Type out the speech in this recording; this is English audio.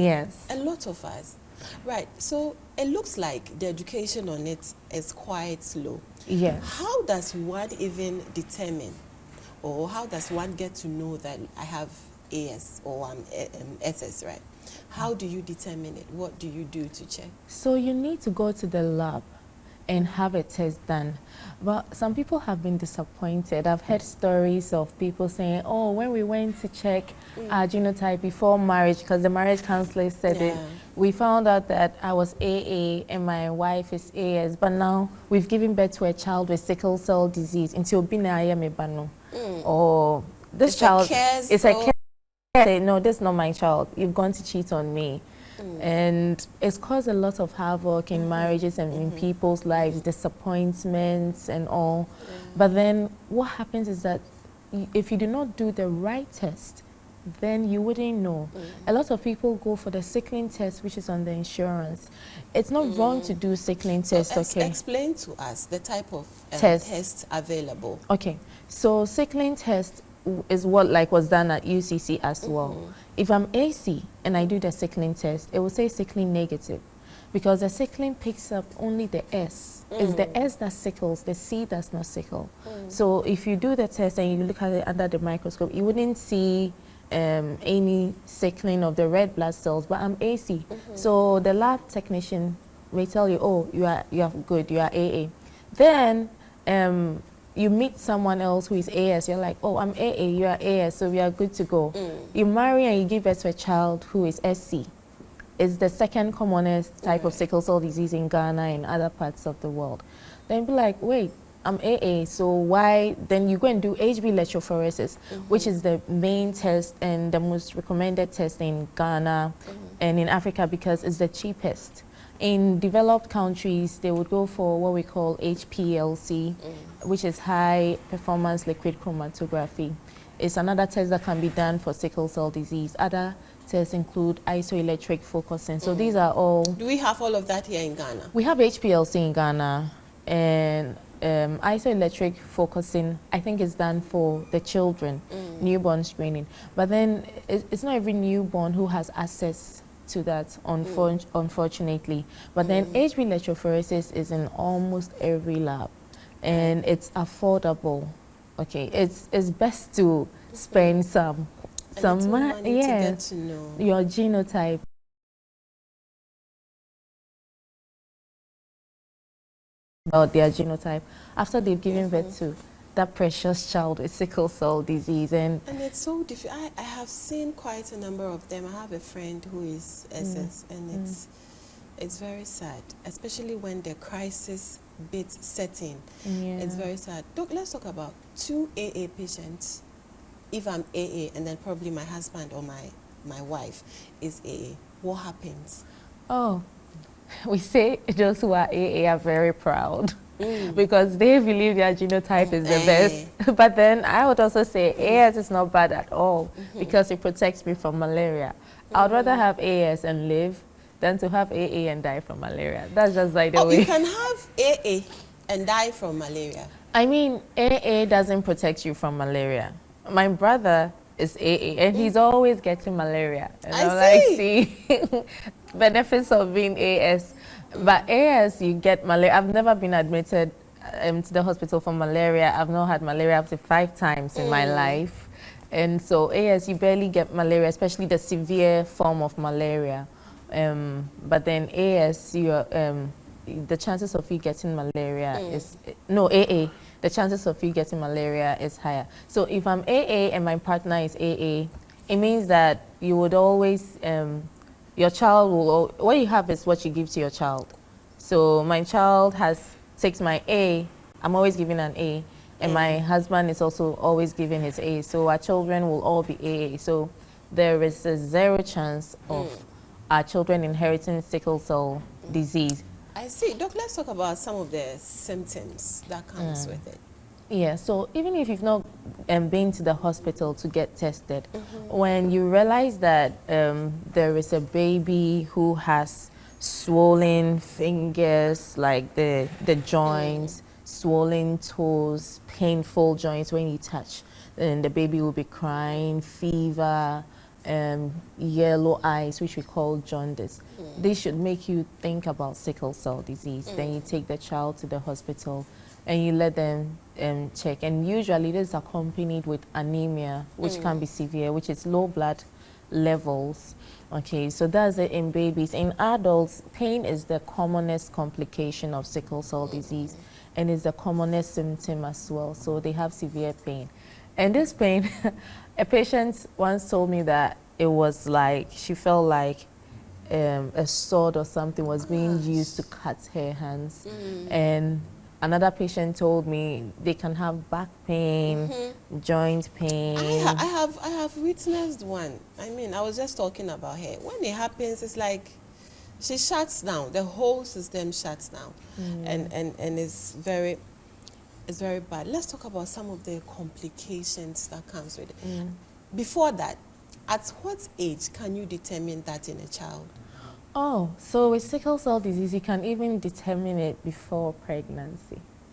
Yes. A lot of us. Right. So it looks like the education on it is quite low. Yes. How does one even determine, or how does one get to know that I have AS or SS, right? How do you determine it? What do you do to check? So you need to go to the lab and have a test done. But some people have been disappointed. I've heard stories of people saying, oh, when we went to check our genotype before marriage, because the marriage counselor said it, we found out that I was AA and my wife is AS, but now we've given birth to a child with sickle cell disease. Until or this It's child, it's a care. Say, no, this is not my child. You've gone to cheat on me. And it's caused a lot of havoc in marriages and in people's lives, disappointments and all. But then what happens is that if you do not do the right test, then you wouldn't know. A lot of people go for the sickling test, which is on the insurance. It's not wrong to do sickling test, so okay? Explain to us the type of tests available. Okay, so sickling test is what was done at UCC as well. If I'm AC and I do the sickling test, it will say sickling negative because the sickling picks up only the S. It's the S that sickles, the C does not sickle. So if you do the test and you look at it under the microscope, you wouldn't see any sickling of the red blood cells, but I'm AC. So the lab technician may tell you, oh, you are good, you are AA. Then you meet someone else who is AS, you're like, oh, I'm AA, you are AS, so we are good to go. You marry and you give birth to a child who is SC. It's the second commonest type of sickle cell disease in Ghana and other parts of the world. Then be like, wait, I'm AA, so why? Then you go and do HB electrophoresis, which is the main test and the most recommended test in Ghana and in Africa because it's the cheapest. In developed countries, they would go for what we call HPLC, which is high performance liquid chromatography. It's another test that can be done for sickle cell disease. Other tests include isoelectric focusing. So these are all. Do we have all of that here in Ghana? We have HPLC in Ghana, and isoelectric focusing, I think, is done for the children, newborn screening. But then it's not every newborn who has access to that, unfortunately. But then HB electrophoresis is in almost every lab, and it's affordable. Okay, it's best to spend some money, yes, to get to know your genotype. About their genotype after they've given birth to that precious child with sickle cell disease. And it's so difficult. I have seen quite a number of them. I have a friend who is SS, and it's very sad, especially when the crisis bit set in. It's very sad. Doc, let's talk about 2 AA patients. If I'm AA and then probably my husband or my wife is AA, what happens? Oh, we say those who are AA are very proud because they believe their genotype is the best. But then I would also say AS is not bad at all because it protects me from malaria. I would rather have AS and live than to have AA and die from malaria. That's just like the way. You can have AA and die from malaria. I mean, AA doesn't protect you from malaria. My brother is AA and he's always getting malaria. And I see benefits of being AS. But AS, you get malaria. I've never been admitted to the hospital for malaria. I've not had malaria up to 5 times in my life. And so AS, you barely get malaria, especially the severe form of malaria. But then AS, the chances of you getting malaria is, no, AA, the chances of you getting malaria is higher. So if I'm AA and my partner is AA, it means that you would always, your child will, what you have is what you give to your child. So my child takes my A, I'm always giving an A, and my husband is also always giving his A. So our children will all be AA. So there is a 0 chance of our children inheriting sickle cell disease. I see. Doc, let's talk about some of the symptoms that comes with it. Yeah, so even if you've not been to the hospital to get tested, when you realize that there is a baby who has swollen fingers, like the joints, swollen toes, painful joints when you touch, then the baby will be crying, fever, yellow eyes, which we call jaundice. They should make you think about sickle cell disease. Then you take the child to the hospital and you let them check. And usually this is accompanied with anemia, which can be severe, which is low blood levels. Okay, so that's it in babies. In adults, pain is the commonest complication of sickle cell disease and is the commonest symptom as well. So they have severe pain. And this pain, a patient once told me that it was like, she felt like a sword or something was being used to cut her hands. And another patient told me they can have back pain, joint pain. I have witnessed one. I mean, I was just talking about her. When it happens, it's like she shuts down. The whole system shuts down, and it's very bad. Let's talk about some of the complications that comes with it. Before that, at what age can you determine that in a child? Oh, so with sickle cell disease, you can even determine it before pregnancy.